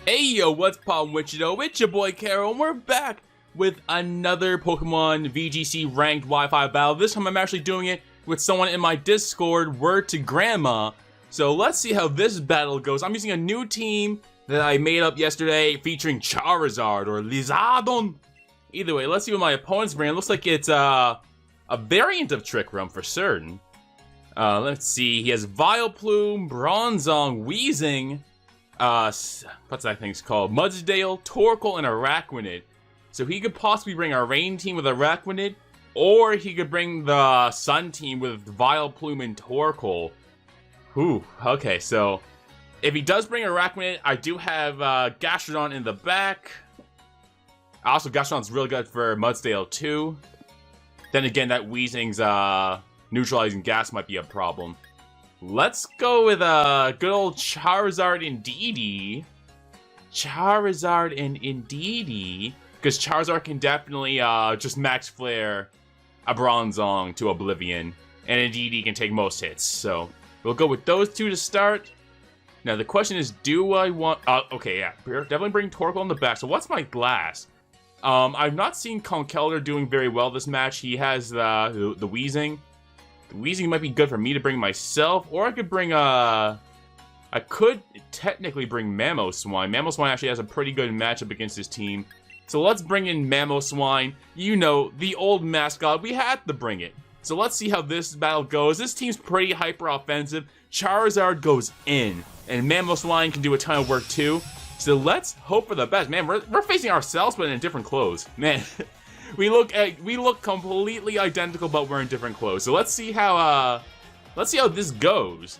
Hey yo, what's poppin' with you though? It's your boy Carol, and we're back with another Pokemon VGC ranked Wi-Fi battle. This time I'm actually doing it with someone in my Discord, Word to Grandma. So let's see how this battle goes. I'm using a new team that I made up yesterday featuring Charizard or Lizardon. Either way, let's see what my opponent's bringing. It looks like it's a variant of Trick Room for certain. Let's see, he has Vileplume, Bronzong, Weezing, what's that thing's called? Mudsdale, Torkoal, and Araquanid. So he could possibly bring a Rain team with Araquanid, or he could bring the Sun team with Vileplume and Torkoal. Whew, okay, so if he does bring Araquanid, I do have Gastrodon in the back. Also, Gastrodon's really good for Mudsdale too. Then again, that Weezing's neutralizing gas might be a problem. Let's go with good old Charizard and Indeedee. Charizard and Indeedee, because Charizard can definitely just max flare a Bronzong to oblivion, and Indeedee can take most hits. So we'll go with those two to start. Now the question is, do I want? Okay, yeah, definitely bring Torkoal in the back. So what's my glass? I've not seen Conkeldurr doing very well this match. He has the Weezing. The Weezing might be good for me to bring myself, or I could bring I could technically bring Mamoswine. Mamoswine actually has a pretty good matchup against his team. So let's bring in Mamoswine. You know, the old mascot. We had to bring it. So let's see how this battle goes. This team's pretty hyper offensive. Charizard goes in, and Mamoswine can do a ton of work too. So let's hope for the best. Man, we're facing ourselves, but in different clothes. Man, we look completely identical, but we're in different clothes. So let's see how this goes.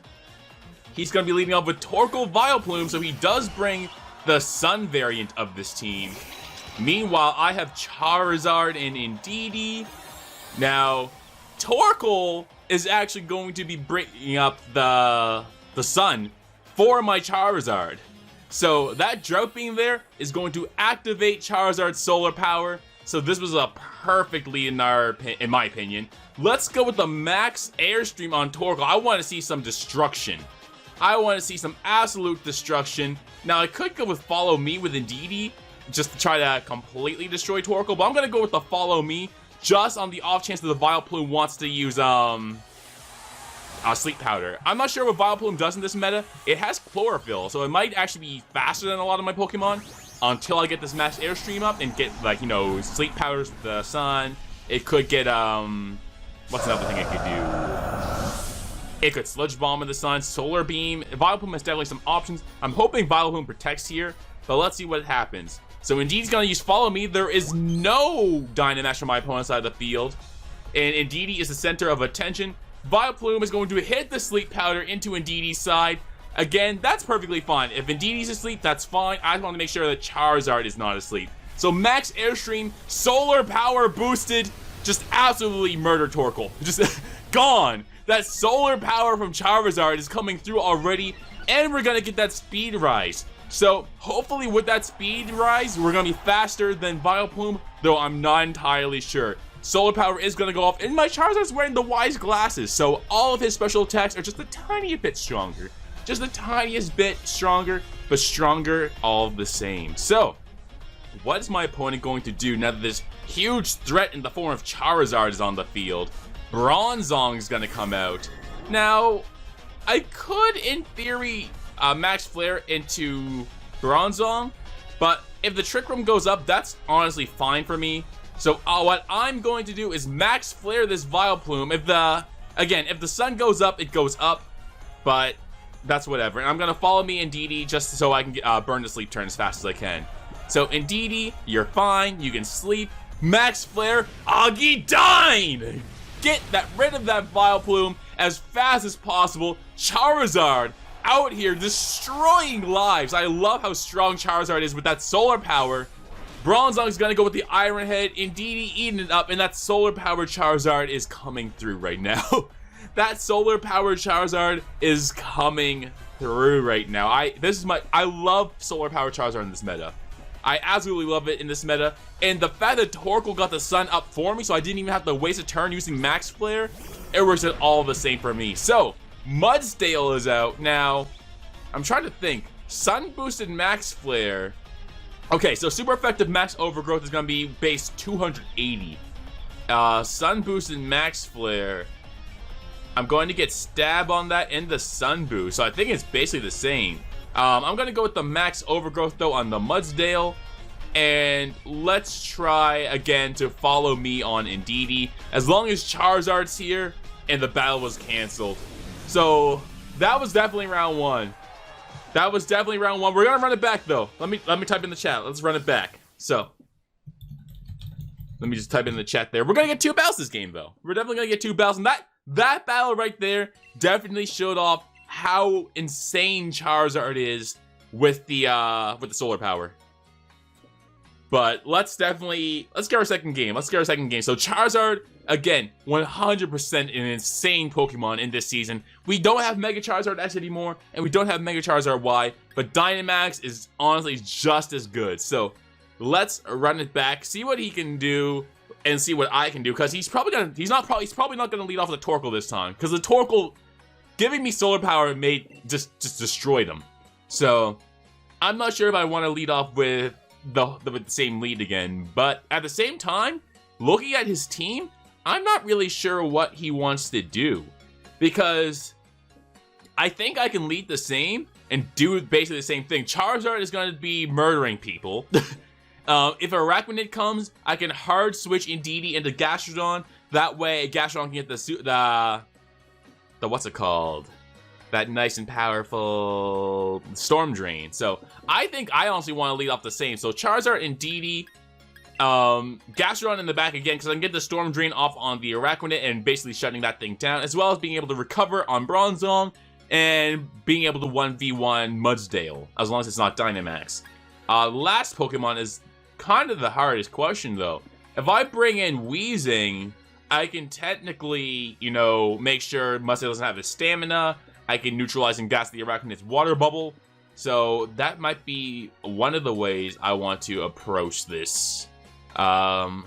He's gonna be leading off with Torkoal, Vileplume, so he does bring the Sun variant of this team. Meanwhile, I have Charizard and Indeedee. Now, Torkoal is actually going to be bringing up the Sun for my Charizard. So that drought beam there is going to activate Charizard's solar power. So this was a perfect lead in my opinion. Let's go with the max airstream on Torkoal. I want to see some destruction. I want to see some absolute destruction. Now I could go with Follow Me with Indeedee just to try to completely destroy Torkoal, but I'm gonna go with the Follow Me just on the off chance that the Vileplume wants to use Sleep Powder. I'm not sure what Vileplume does in this meta. It has Chlorophyll, so it might actually be faster than a lot of my Pokemon until I get this max airstream up and get, like, you know, Sleep Powders with the Sun. It could get, what's another thing it could do? It could Sludge Bomb with the Sun, Solar Beam. Vileplume has definitely some options. I'm hoping Vileplume protects here, but let's see what happens. So Indeedee's gonna use Follow Me. There is no Dynamax from my opponent's side of the field, and Indeedee is the center of attention. Vileplume is going to hit the Sleep Powder into Indeedee's side. Again, that's perfectly fine. If Indeedee's asleep, that's fine. I just want to make sure that Charizard is not asleep. So max airstream, solar power boosted, just absolutely murder Torkoal. Just gone. That solar power from Charizard is coming through already, and we're gonna get that speed rise. So hopefully with that speed rise, we're gonna be faster than Vileplume, though I'm not entirely sure. Solar power is gonna go off, and my Charizard's wearing the wise glasses, so all of his special attacks are just a tiny bit stronger. Just the tiniest bit stronger, but stronger all the same. So, what is my opponent going to do now that this huge threat in the form of Charizard is on the field? Bronzong is gonna come out. Now, I could, in theory, max flare into Bronzong, but if the Trick Room goes up, that's honestly fine for me. So what I'm going to do is max flare this Vileplume. If the Sun goes up, it goes up, but that's whatever. And I'm gonna Follow Me Indeedee just so I can burn the sleep turn as fast as I can. So Indeedee, you're fine. You can sleep. Max flare Agidyne. Get rid of that Vileplume as fast as possible. Charizard out here destroying lives. I love how strong Charizard is with that solar power. Bronzong is gonna go with the Iron Head. Indeedee eating it up, and that solar powered Charizard is coming through right now. That solar powered Charizard is coming through right now. I love solar powered Charizard in this meta. I absolutely love it in this meta. And the fact that Torkoal got the Sun up for me, so I didn't even have to waste a turn using Max Flare, it works out all the same for me. So, Mudsdale is out. Now, I'm trying to think. Sun boosted Max Flare. Okay, so super effective Max Overgrowth is going to be base 280. Sun boosted Max Flare. I'm going to get Stab on that and the Sun Boost, so I think it's basically the same. I'm going to go with the Max Overgrowth, though, on the Mudsdale. And let's try again to follow me on Indeedee, as long as Charizard's here and the battle was canceled. So that was definitely round one. That was definitely round one. We're gonna run it back though. Let me type in the chat. Let's run it back. So let me just type in the chat there. We're gonna get 2 battles this game though. We're definitely gonna get 2 battles, and that battle right there definitely showed off how insane Charizard is with the solar power. But let's get our second game. So Charizard, again, 100% an insane Pokemon in this season. We don't have Mega Charizard X anymore, and we don't have Mega Charizard Y, but Dynamax is honestly just as good. So let's run it back, see what he can do, and see what I can do. Because he's probably not gonna lead off with a Torkoal this time. Because the Torkoal giving me solar power may just destroy them. So I'm not sure if I want to lead off with the same lead again, but at the same time, looking at his team, I'm not really sure what he wants to do, because I think I can lead the same and do basically the same thing. Charizard is going to be murdering people. If Araquanid comes, I can hard switch Indeedee into Gastrodon. That way, Gastrodon can get the what's it called? That nice and powerful Storm Drain. So I think I honestly want to lead off the same. So Charizard and Indeedee, Gastrodon in the back again, because I can get the Storm Drain off on the Araquanid and basically shutting that thing down, as well as being able to recover on Bronzong and being able to 1v1 Mudsdale, as long as it's not Dynamax. Last Pokemon is kind of the hardest question though. If I bring in Weezing, I can technically, you know, make sure Mudsdale doesn't have his stamina. I can neutralize and gas the Arachnid's water bubble. So that might be one of the ways I want to approach this. I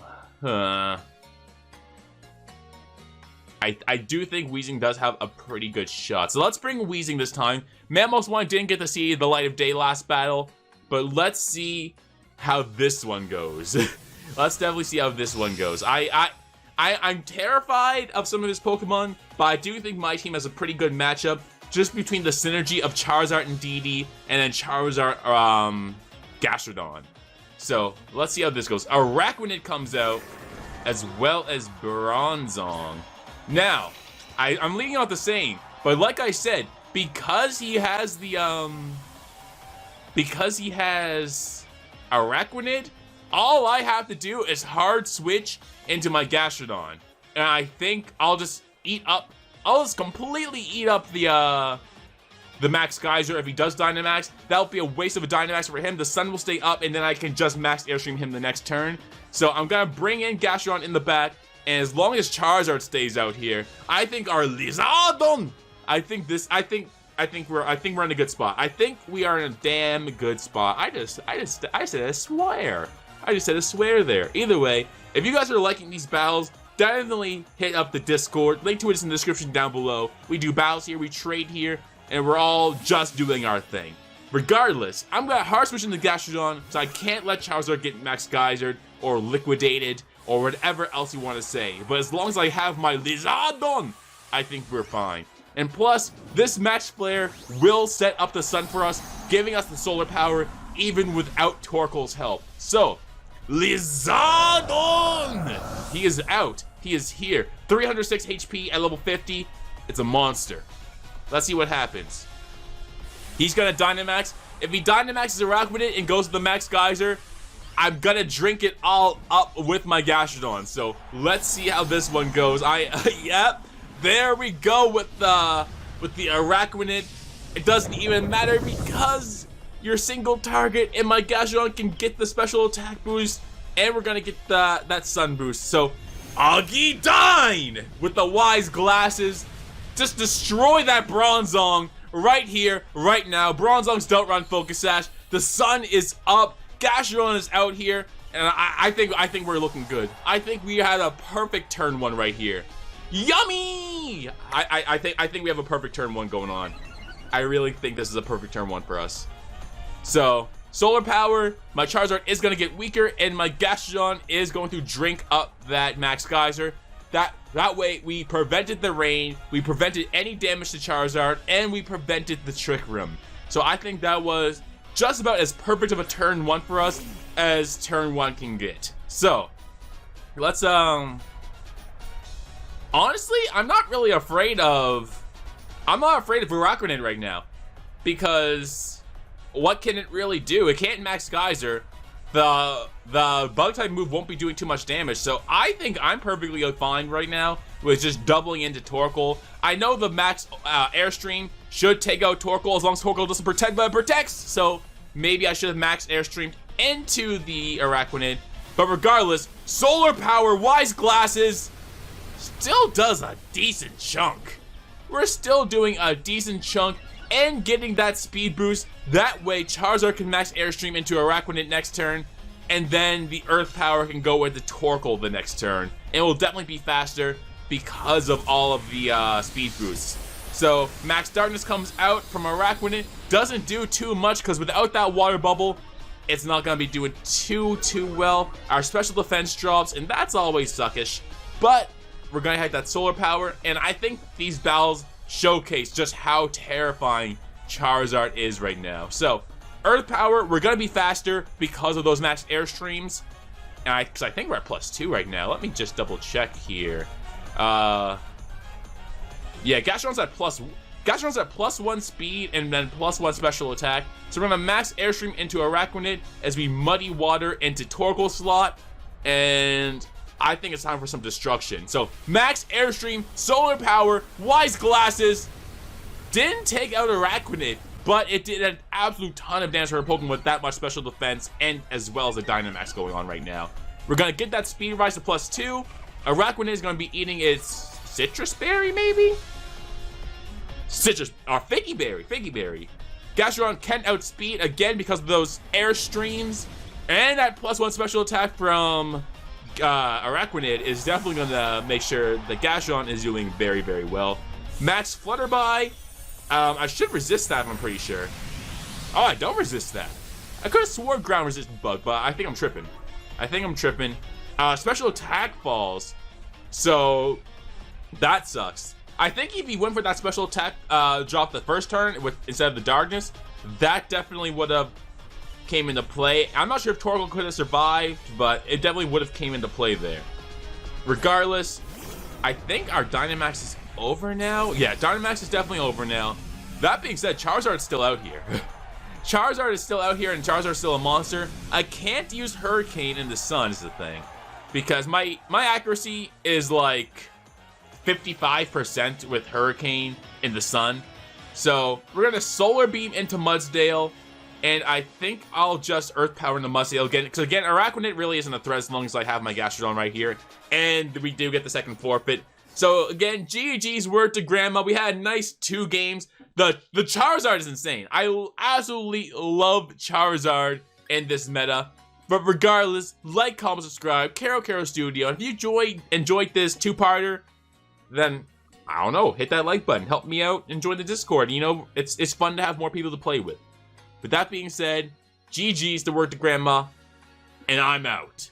do think Weezing does have a pretty good shot. So let's bring Weezing this time. Mammoth 1 didn't get to see the light of day last battle, but let's see how this one goes. Let's definitely see how this one goes. I'm terrified of some of his Pokemon, but I do think my team has a pretty good matchup just between the synergy of Charizard and Indeedee and then Charizard Gastrodon. So let's see how this goes. Araquanid comes out as well as Bronzong. Now, I'm leading out the same, but like I said, because he has Araquanid, all I have to do is hard switch into my Gastrodon. And I think I'll just completely eat up the Max Geyser if he does Dynamax. That'll be a waste of a Dynamax for him. The sun will stay up, and then I can just Max Airstream him the next turn. So I'm gonna bring in Gastrodon in the back, and as long as Charizard stays out here, I think our Lizardon. I think we're in a good spot. I think we are in a damn good spot. I said a swear. I just said a swear there. Either way, if you guys are liking these battles, definitely hit up the Discord. Link to it is in the description down below. We do battles here, we trade here, and we're all just doing our thing. Regardless, I'm gonna hard switch into Gastrodon, so I can't let Charizard get Max Geysered or liquidated or whatever else you want to say. But as long as I have my Lizardon, I think we're fine. And plus, this Max Flare will set up the sun for us, giving us the solar power even without Torkoal's help. So, Lizardon! He is out. He is here. 306 HP at level 50. It's a monster. Let's see what happens. He's gonna Dynamax. If he Dynamaxes Araquanid and goes to the Max Geyser, I'm gonna drink it all up with my Gastrodon. So let's see how this one goes. Yep, there we go with the Araquanid. It doesn't even matter because your single target and my Gastrodon can get the special attack boost, and we're gonna get that sun boost. So Agidyne with the wise glasses, just destroy that Bronzong right here, right now. Bronzongs don't run Focus Sash. The sun is up. Gastrodon is out here, and I think we're looking good. I think we had a perfect turn one right here. Yummy! I think we have a perfect turn 1 going on. I really think this is a perfect turn 1 for us. So, solar power, my Charizard is going to get weaker, and my Gastrodon is going to drink up that Max Geyser. That way, we prevented the rain, we prevented any damage to Charizard, and we prevented the Trick Room. So I think that was just about as perfect of a turn 1 for us as turn 1 can get. So, let's, honestly, I'm not afraid of Araquanid right now. Because what can it really do? It can't Max Geyser. The bug type move won't be doing too much damage, so I think I'm perfectly fine right now with just doubling into Torkoal. I know the max Airstream should take out Torkoal as long as Torkoal doesn't protect, but it protects, so maybe I should have max Airstreamed into the Araquanid. But regardless, Solar Power, Wise Glasses, still does a decent chunk. We're still doing a decent chunk and getting that speed boost. That way, Charizard can max Airstream into Araquanid next turn, and then the Earth Power can go with the Torkoal the next turn. And it will definitely be faster because of all of the speed boosts. So, Max Darkness comes out from Araquanid. Doesn't do too much because without that water bubble, it's not going to be doing too well. Our special defense drops, and that's always suckish. But we're going to have that Solar Power, and I think these battles showcase just how terrifying Charizard is right now. So, Earth Power, we're going to be faster because of those max Airstreams. And because I think we're at +2 right now. Let me just double check here. Yeah, Gastrodon's at +1 speed and then +1 special attack. So we're going to max Airstream into Araquanid as we muddy water into Torkoal slot. And I think it's time for some destruction. So, max Airstream, Solar Power, Wise Glasses. Didn't take out Araquanid, but it did an absolute ton of damage for a Pokemon with that much special defense, and as well as a Dynamax going on right now. We're going to get that speed rise to +2. Araquanid is going to be eating its Citrus Berry, maybe? Figgy Berry. Gastrodon can outspeed again because of those Airstreams, and that +1 special attack from Araquanid is definitely going to make sure that Gastrodon is doing very well. Max Flutterby. I should resist that, I'm pretty sure. Oh, I don't resist that. I could have swore ground resistant bug, but I think I'm tripping. Special attack falls. So, that sucks. I think if he went for that special attack drop the first turn instead of the darkness, that definitely would have came into play. I'm not sure if Torkoal could have survived, but it definitely would have came into play there. Regardless, I think our Dynamax is over now. Yeah, Dynamax is definitely over now. That being said, Charizard's still out here. Charizard is still out here, and Charizard's still a monster. I can't use Hurricane in the sun is the thing, because my accuracy is like 55% with Hurricane in the sun. So we're gonna Solar Beam into Mudsdale, and I think I'll just Earth Power into Mudsdale again, because again, Araquanid really isn't a threat as long as I have my Gastrodon right here, and we do get the second forfeit. So again, GG's word to Grandma. We had a nice 2 games. The Charizard is insane. I absolutely love Charizard in this meta. But regardless, like, comment, subscribe, Caro Studio. And if you enjoyed this 2-parter, then I don't know, hit that like button, help me out, and join the Discord. You know, it's fun to have more people to play with. With that being said, GG's the word to Grandma, and I'm out.